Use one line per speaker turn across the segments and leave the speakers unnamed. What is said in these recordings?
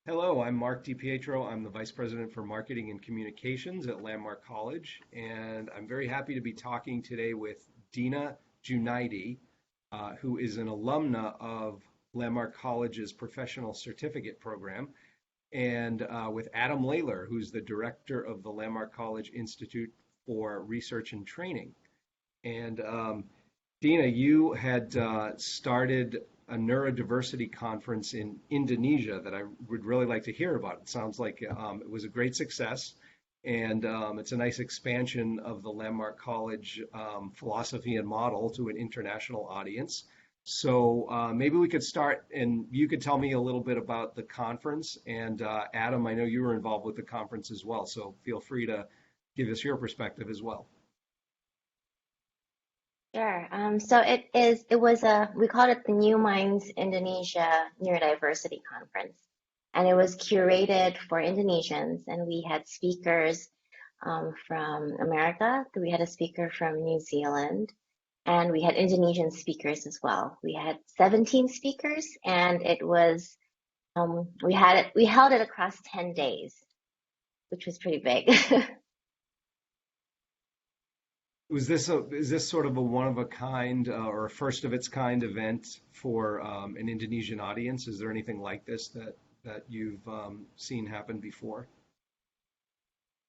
Hello, I'm Mark DiPietro. I'm the Vice President for Marketing and Communications at Landmark College, and I'm very happy to be talking today with Dina Djunaedi, who is an alumna of Landmark College's Professional Certificate Program, and with Adam Lalor, who's the Director of the Landmark College Institute for Research and Training. And Dina, you had started a neurodiversity conference in Indonesia that I would really like to hear about. It sounds like it was a great success, and it's a nice expansion of the Landmark College philosophy and model to an international audience. So maybe we could start, and you could tell me a little bit about the conference. And Adam, I know you were involved with the conference as well, so feel free to give us your perspective as well.
Sure. We called it the Neuminds Indonesia Neurodiversity Conference. And it was curated for Indonesians. And we had speakers from America. We had a speaker from New Zealand. And we had Indonesian speakers as well. We had 17 speakers, and we held it across 10 days, which was pretty big.
Is this sort of a one of a kind or a first of its kind event for an Indonesian audience? Is there anything like this that you've seen happen before?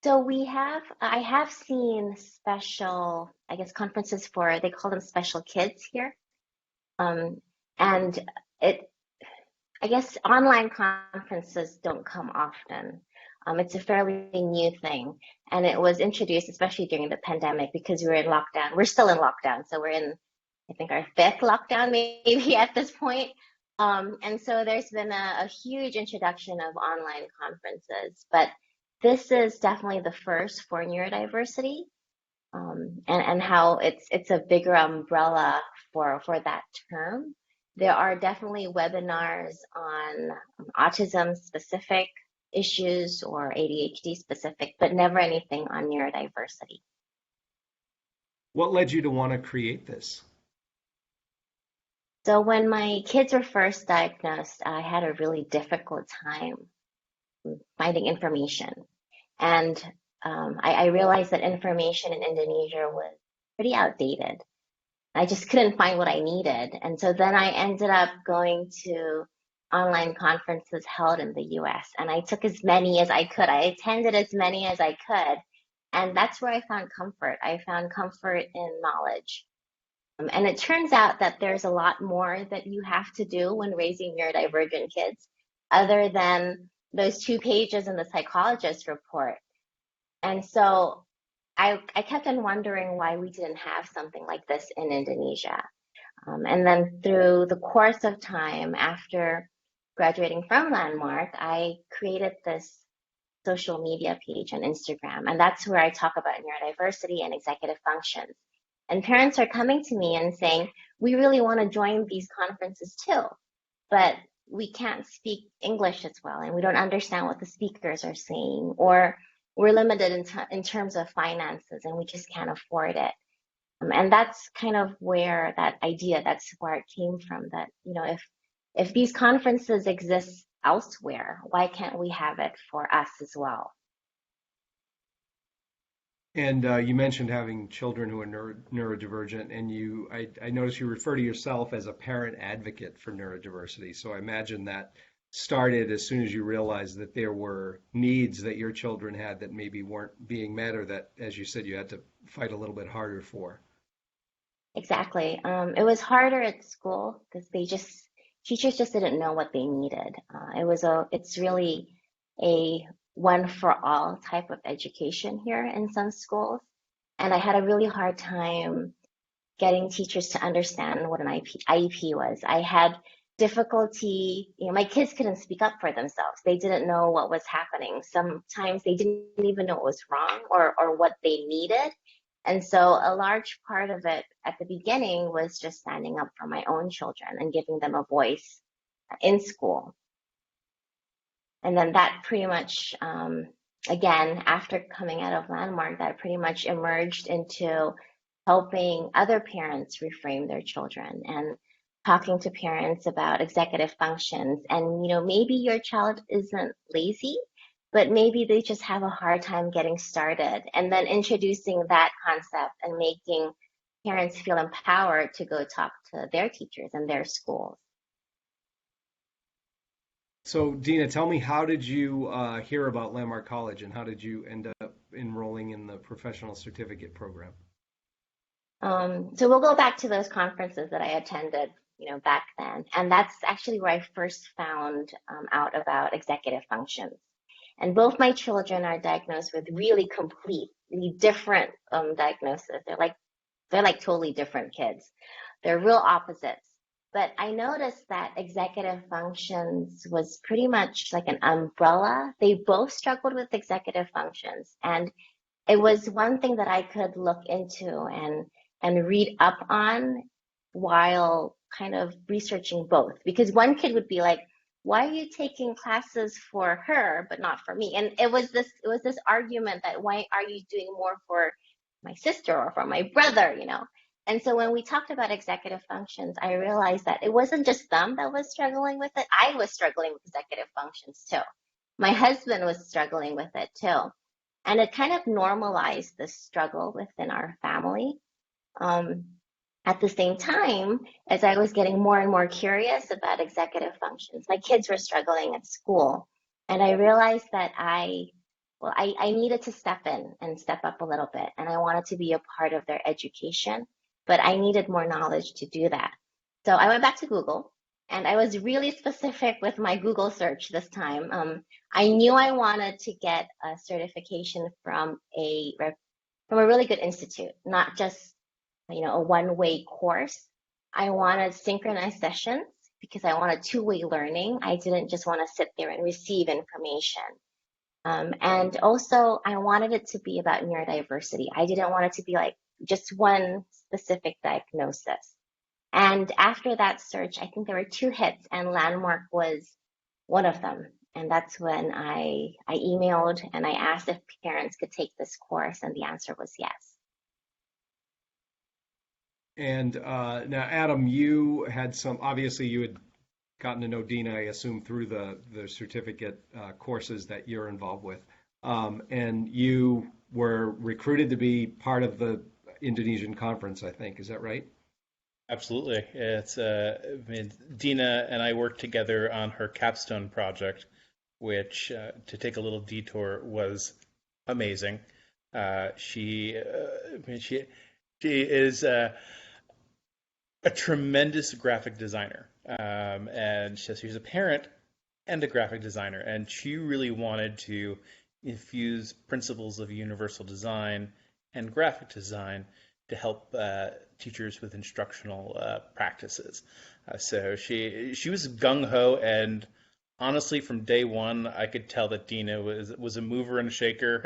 I have seen special, I guess, conferences they call them special kids here. Um, and it, I guess online conferences don't come often. It's a fairly new thing, and it was introduced especially during the pandemic because we were in lockdown. We're still in lockdown, so we're in, I think, our fifth lockdown maybe at this point. And so there's been a huge introduction of online conferences, but this is definitely the first for neurodiversity, and how it's a bigger umbrella for that term. There are definitely webinars on autism specific issues or ADHD specific, but never anything on neurodiversity.
What led you to want to create this?
So when my kids were first diagnosed, I had a really difficult time finding information. And I realized that information in Indonesia was pretty outdated. I just couldn't find what I needed. And so then I ended up going to online conferences held in the US, and I took as many as I could. I attended as many as I could. And that's where I found comfort. I found comfort in knowledge. And it turns out that there's a lot more that you have to do when raising neurodivergent kids, other than those 2 pages in the psychologist report. And so I kept on wondering why we didn't have something like this in Indonesia. And then through the course of time, after graduating from Landmark, I created this social media page on Instagram, and that's where I talk about neurodiversity and executive functions. And parents are coming to me and saying, we really want to join these conferences too, but we can't speak English as well, and we don't understand what the speakers are saying, or we're limited in terms of finances, and we just can't afford it. And that's kind of where that idea, that spark came from, that, if these conferences exist elsewhere, why can't we have it for us as well?
And you mentioned having children who are neurodivergent, and I noticed you refer to yourself as a parent advocate for neurodiversity. So I imagine that started as soon as you realized that there were needs that your children had that maybe weren't being met, or that, as you said, you had to fight a little bit harder for.
Exactly. It was harder at school because teachers just didn't know what they needed. It's really a one for all type of education here in some schools. And I had a really hard time getting teachers to understand what an IEP was. I had difficulty, my kids couldn't speak up for themselves. They didn't know what was happening. Sometimes they didn't even know what was wrong or what they needed. And so a large part of it at the beginning was just standing up for my own children and giving them a voice in school. And then that pretty much, again, after coming out of Landmark, that pretty much emerged into helping other parents reframe their children. And talking to parents about executive functions. And, maybe your child isn't lazy, but maybe they just have a hard time getting started. And then introducing that concept and making parents feel empowered to go talk to their teachers and their schools.
So, Dina, tell me, how did you hear about Landmark College, and how did you end up enrolling in the professional certificate program?
So we'll go back to those conferences that I attended, back then. And that's actually where I first found out about executive functions. And both my children are diagnosed with really completely different diagnoses. They're like totally different kids. They're real opposites. But I noticed that executive functions was pretty much like an umbrella. They both struggled with executive functions. And it was one thing that I could look into and read up on while kind of researching both. Because one kid would be like, why are you taking classes for her but not for me? And it was this argument that why are you doing more for my sister or for my brother? And so when we talked about executive functions, I realized that it wasn't just them that was struggling with it. I was struggling with executive functions too. My husband was struggling with it too. And it kind of normalized the struggle within our family. Um, at the same time, as I was getting more and more curious about executive functions, my kids were struggling at school. And I realized that I needed to step in and step up a little bit. And I wanted to be a part of their education, but I needed more knowledge to do that. So I went back to Google, and I was really specific with my Google search this time. I knew I wanted to get a certification from a really good institute, not just a one-way course. I wanted synchronized sessions because I wanted two-way learning. I didn't just want to sit there and receive information. And also, I wanted it to be about neurodiversity. I didn't want it to be like just one specific diagnosis. And after that search, I think there were two hits, and Landmark was one of them. And that's when I emailed and I asked if parents could take this course, and the answer was yes.
And now, Adam, you had obviously you had gotten to know Dina, I assume, through the certificate courses that you're involved with. And you were recruited to be part of the Indonesian conference, I think. Is that right?
Absolutely. I mean, Dina and I worked together on her capstone project, which, to take a little detour, was amazing. I mean, she is a tremendous graphic designer, and she's a parent and a graphic designer, and she really wanted to infuse principles of universal design and graphic design to help teachers with instructional practices. So she was gung ho, and honestly, from day one, I could tell that Dina was a mover and a shaker,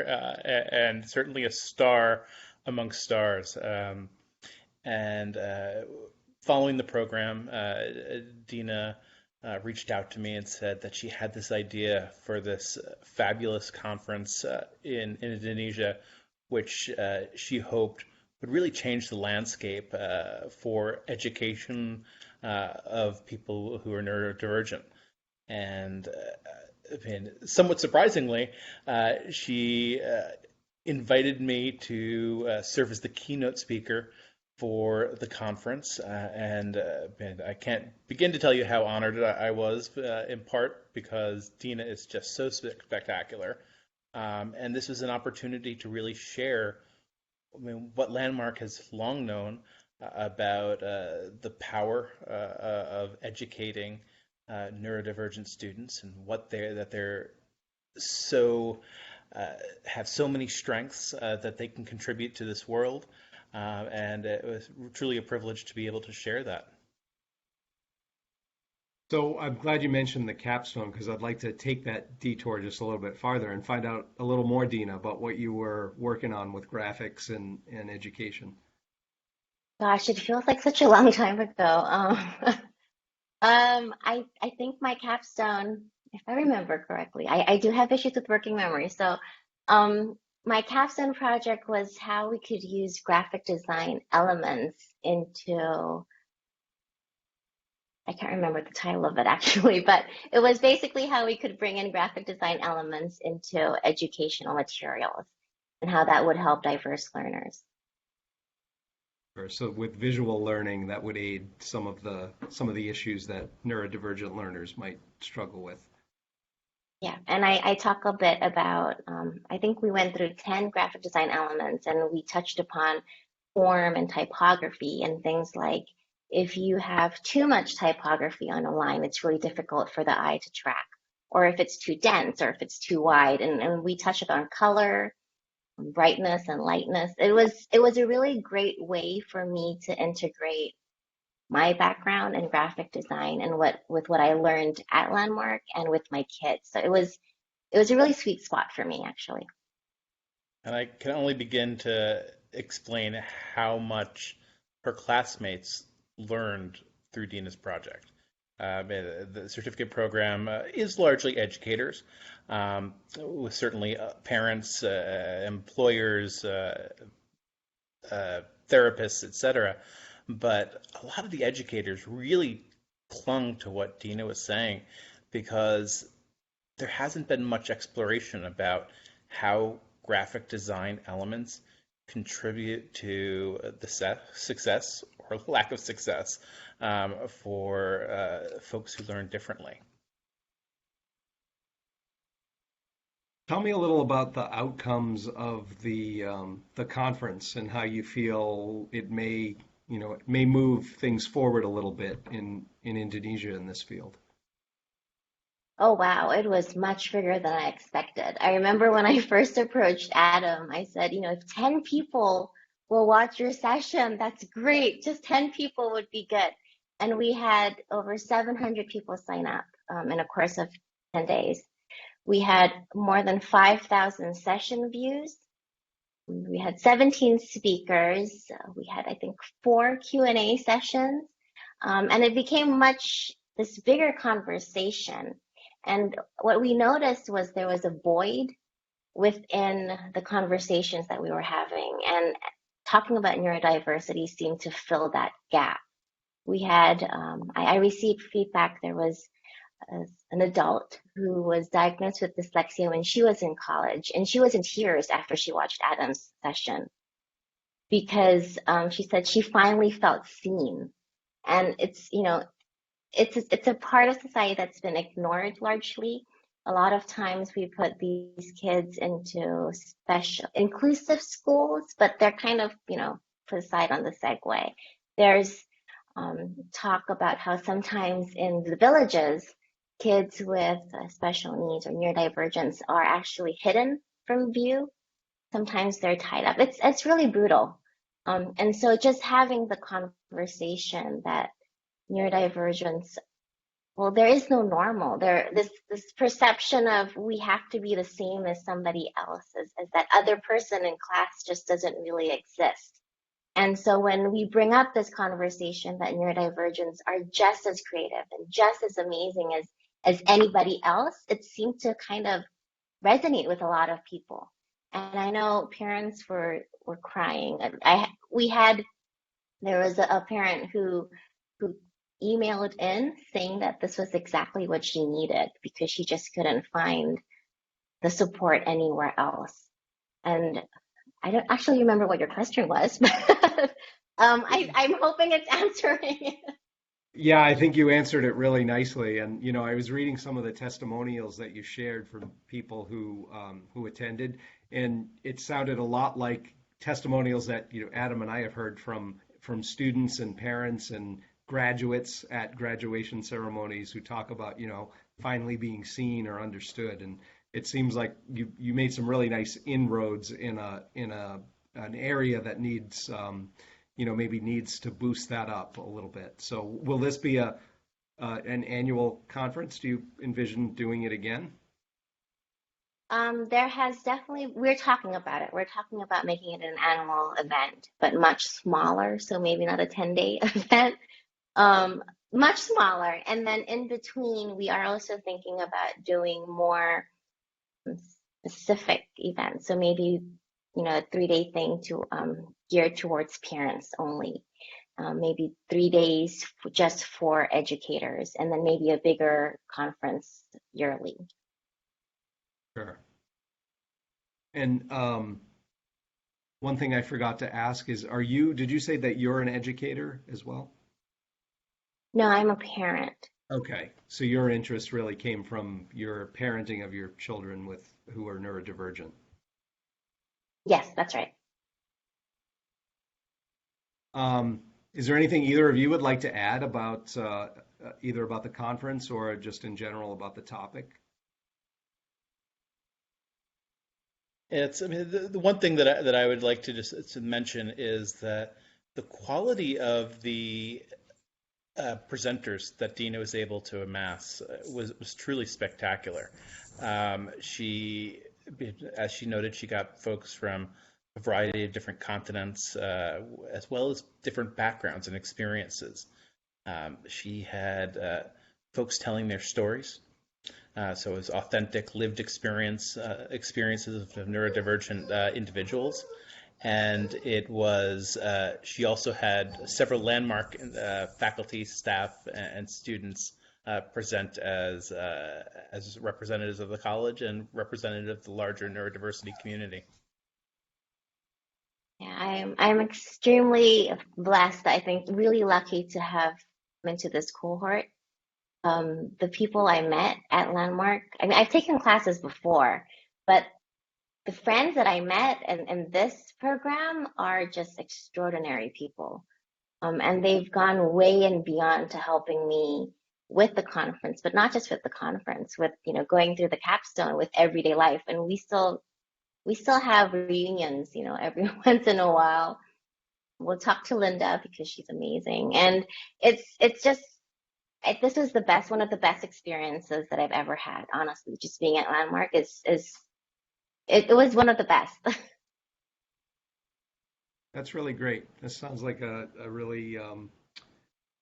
and certainly a star amongst stars. And following the program, Dina reached out to me and said that she had this idea for this fabulous conference in Indonesia, which she hoped would really change the landscape for education of people who are neurodivergent. And I mean, somewhat surprisingly, she invited me to serve as the keynote speaker for the conference, and I can't begin to tell you how honored I was, in part because Dina is just so spectacular, and this was an opportunity to really share, what Landmark has long known about the power of educating neurodivergent students, and that they're so have so many strengths that they can contribute to this world. And it was truly a privilege to be able to share that.
So I'm glad you mentioned the capstone, because I'd like to take that detour just a little bit farther and find out a little more, Dina, about what you were working on with graphics and education.
Gosh, it feels like such a long time ago. I think my capstone, if I remember correctly, I do have issues with working memory. So, my capstone project was how we could use graphic design elements into I can't remember the title of it actually, but it was basically how we could bring in graphic design elements into educational materials and how that would help diverse learners.
So with visual learning, that would aid some of the issues that neurodivergent learners might struggle with.
Yeah, and I talk a bit about, I think we went through 10 graphic design elements and we touched upon form and typography and things like if you have too much typography on a line, it's really difficult for the eye to track, or if it's too dense or if it's too wide. And we touched on color, brightness, and lightness. It was a really great way for me to integrate my background in graphic design and what I learned at Landmark and with my kids. So it was a really sweet spot for me actually.
And I can only begin to explain how much her classmates learned through Dina's project. The certificate program is largely educators, with certainly parents, employers, therapists, etc. But a lot of the educators really clung to what Dina was saying because there hasn't been much exploration about how graphic design elements contribute to the success or lack of success for folks who learn differently.
Tell me a little about the outcomes of the conference and how you feel it may move things forward a little bit in Indonesia in this field.
Oh wow, it was much bigger than I expected. I remember when I first approached Adam, I said, if 10 people will watch your session, that's great. Just 10 people would be good. And we had over 700 people sign up in a course of 10 days. We had more than 5,000 session views. We had 17 speakers. We had, I think, 4 Q&A sessions. And it became this bigger conversation. And what we noticed was there was a void within the conversations that we were having. And talking about neurodiversity seemed to fill that gap. We had, I received feedback. There was an adult who was diagnosed with dyslexia when she was in college, and she was in tears after she watched Adam's session because she said she finally felt seen. And it's a part of society that's been ignored largely. A lot of times we put these kids into special inclusive schools, but they're kind of, put aside on the segue. There's talk about how sometimes in the villages, kids with special needs or neurodivergence are actually hidden from view. Sometimes they're tied up. It's really brutal. And so just having the conversation that neurodivergence, well, there is no normal. This perception of we have to be the same as somebody else, as that other person in class just doesn't really exist. And so when we bring up this conversation that neurodivergents are just as creative and just as amazing as anybody else, it seemed to kind of resonate with a lot of people. And I know parents were crying. There was a parent who emailed in saying that this was exactly what she needed because she just couldn't find the support anywhere else. And I don't actually remember what your question was, but I'm hoping it's answering it.
Yeah, I think you answered it really nicely. And I was reading some of the testimonials that you shared from people who attended, and it sounded a lot like testimonials that Adam and I have heard from students and parents and graduates at graduation ceremonies who talk about finally being seen or understood. And it seems like you made some really nice inroads in an area that needs maybe needs to boost that up a little bit. So will this be an annual conference? Do you envision doing it again?
There has definitely, we're talking about it. We're talking about making it an annual event, but much smaller. So maybe not a 10-day event, much smaller. And then in between, we are also thinking about doing more specific events. So maybe, a 3-day thing to geared towards parents only. maybe 3 days just for educators, and then maybe a bigger conference yearly.
Sure. And one thing I forgot to ask is, did you say that you're an educator as well?
No, I'm a parent.
Okay, so your interest really came from your parenting of your children who are neurodivergent.
Yes, that's right.
Is there anything either of you would like to add about either about the conference or just in general about the topic?
I mean, the one thing that I would like to just to mention is that the quality of the presenters that Dina was able to amass was truly spectacular. She, as she noted, she got folks from a variety of different continents, as well as different backgrounds and experiences. She had folks telling their stories. So it was authentic, lived experiences of neurodivergent individuals. And it was, she also had several landmark faculty, staff, and students present as representatives of the college and representatives of the larger neurodiversity community.
Yeah, I'm extremely blessed. I think really lucky to have come into this cohort. The people I met at Landmark, I mean, I've taken classes before, but the friends that I met in this program are just extraordinary people. And they've gone way and beyond to helping me with the conference, but not just with the conference, with, going through the capstone with everyday life. And we still have reunions, every once in a while. We'll talk to Linda because she's amazing. And it's just, this was one of the best experiences that I've ever had, honestly. Just being at Landmark it was one of the best.
That's really great. This sounds like a really,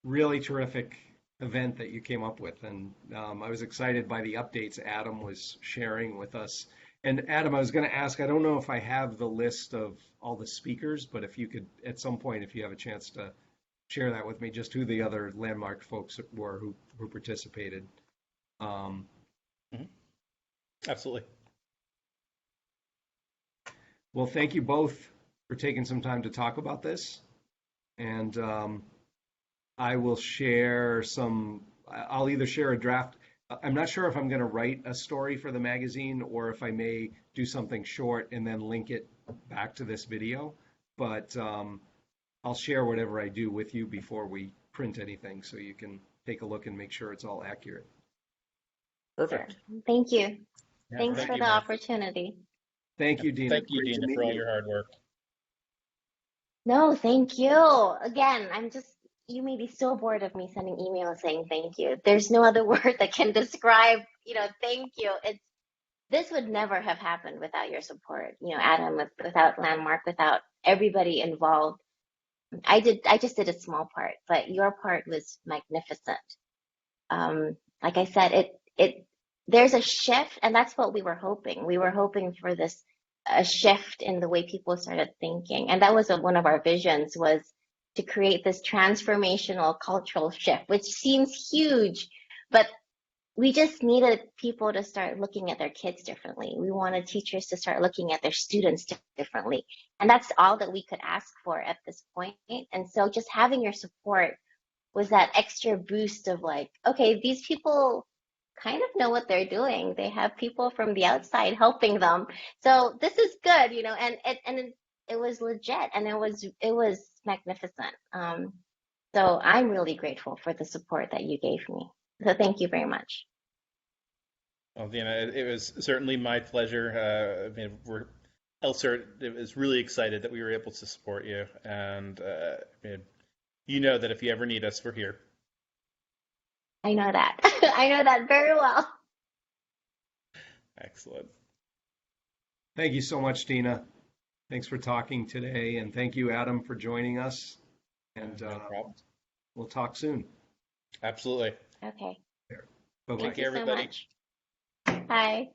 really terrific event that you came up with. And I was excited by the updates Adam was sharing with us. And Adam, I was going to ask, I don't know if I have the list of all the speakers, but if you could, at some point, if you have a chance to share that with me, just who the other Landmark folks were who participated.
Absolutely.
Well, thank you both for taking some time to talk about this. And I will share I'll either share a draft. I'm not sure if I'm going to write a story for the magazine or if I may do something short and then link it back to this video. But I'll share whatever I do with you before we print anything so you can take a look and make sure it's all accurate.
Perfect.
Thank you.
Yeah,
Thanks for the opportunity.
Thank you, Dina.
Thank you, Dina, for all your hard work.
No, thank you. Again, you may be so bored of me sending emails saying thank you. There's no other word that can describe, thank you. This would never have happened without your support, Adam, without Landmark, without everybody involved. I just did a small part, but your part was magnificent. Like I said, there's a shift, and that's what we were hoping. We were hoping for a shift in the way people started thinking. And that was one of our visions, was to create this transformational cultural shift, which seems huge, but we just needed people to start looking at their kids differently. We wanted teachers to start looking at their students differently. And that's all that we could ask for at this point. And so just having your support was that extra boost of like, okay, these people kind of know what they're doing. They have people from the outside helping them. So this is good, and it was legit, and it was magnificent. So I'm really grateful for the support that you gave me. So thank you very much.
Well, Dina, it was certainly my pleasure. I mean, LCIRT is really excited that we were able to support you, and you know that if you ever need us, we're here.
I know that. I know that very well.
Excellent.
Thank you so much, Dina. Thanks for talking today, and thank you, Adam, for joining us. And
no problem.
We'll talk soon.
Absolutely.
Okay.
Bye-bye.
Thank you, everybody.
So much. Bye.